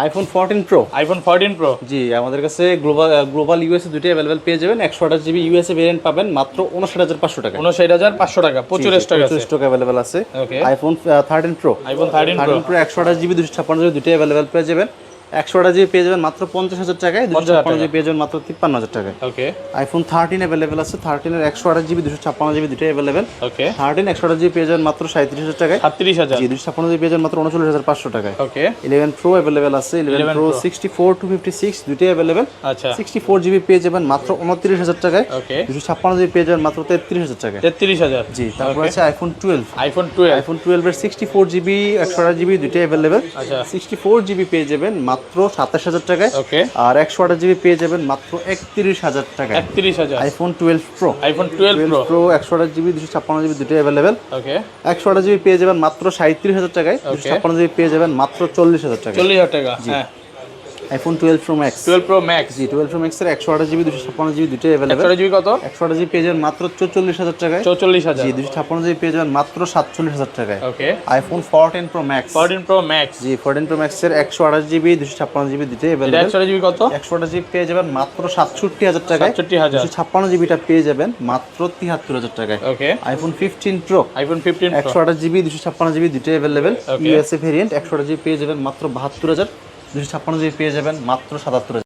IPhone 14 pro. IPhone 14 pro. জি, আমাদের কাছে গ্লোবাল ইউএসএ দুটোই অ্যাভেলেবেল পেয়ে যাবেন। 128 জিবি ইউএসএ ভেরিয়েন্ট পাবেন মাত্র 59500 টাকা। 59500 টাকা, প্রচুর স্টক আছে। স্টক অ্যাভেলেবেল আছে। Okay. IPhone 13 pro. IPhone 13 pro 128 GB 256 GB দুটোই অ্যাভেলেবেল পেয়ে যাবেন। 128 জিবি পেয়ে যাবেন মাত্র 50000 টাকায়, 256 জিবি পেয়ে যাবেন মাত্র 53000 টাকায়। ওকে। আইফোন 13 অ্যাভেলেবেল আছে। 13 এর 128 জিবি 256 জিবি দুটোই অ্যাভেলেবেল। ওকে। 13 128 জিবি পেয়ে যাবেন মাত্র 37000 টাকায়। 37000। জি, 256 জিবি পেয়ে যাবেন মাত্র 39500 টাকায়। ওকে। 11 প্রো অ্যাভেলেবেল আছে। 11 প্রো 64 টু 56 দুটোই অ্যাভেলেবেল। আচ্ছা। 64 জিবি পেয়ে যাবেন মাত্র 29000 টাকায়। ওকে। 256 জিবি পেয়ে যাবেন মাত্র 33000 টাকায়। 33000। জি, তারপর আছে আইফোন 12। আইফোন 12। আইফোন 12 এর 64 জিবি 128 জিবি দুটোই অ্যাভেলেবেল। আচ্ছা। 64 জিবি পেয়ে যাবেন মাত্র 27000 টাকায়। ওকে। আর 128 জিবি পেয়ে যাবেন মাত্র 31000 টাকায়। 31000। IPhone 12 pro. IPhone 12 pro. Pro 128 GB 256 GB দুটোই অ্যাভেলেবেল। ওকে। 128 জিবি পেয়ে যাবেন মাত্র 37000 টাকায়। 256 জিবি পেয়ে যাবেন মাত্র 40000 টাকায়। 40000 টাকা। হ্যাঁ। IPhone 12 pro max. 12 pro max. জি, 12 প্রো ম্যাক্স এর 128 জিবি 256 জিবি দুটোই অ্যাভেলেবল। 128 জিবি কত? 128 জিবি পেয়ে যাবেন মাত্র 44000 টাকায়। 44000। জি, 256 জিবি পেয়ে যাবেন মাত্র 47000 টাকায়। Okay. IPhone 14 pro max. 14 pro max. জি, 14 প্রো ম্যাক্স এর 128 জিবি 256 জিবি দুটোই এটা অ্যাভেলেবল। 128 জিবি কত? 128 জিবি পেয়ে যাবেন মাত্র 67000 টাকায়। 67000। 256 জিবিটা পেয়ে যাবেন মাত্র 73000 টাকায়। Okay. IPhone 15 pro. IPhone 15 pro. 128 GB 256 GB দুটোই available. Okay. USA variant 128 GB পেয়ে যাবেন মাত্র 72000। 256 জিবি পেয়ে যাবেন মাত্র 77000।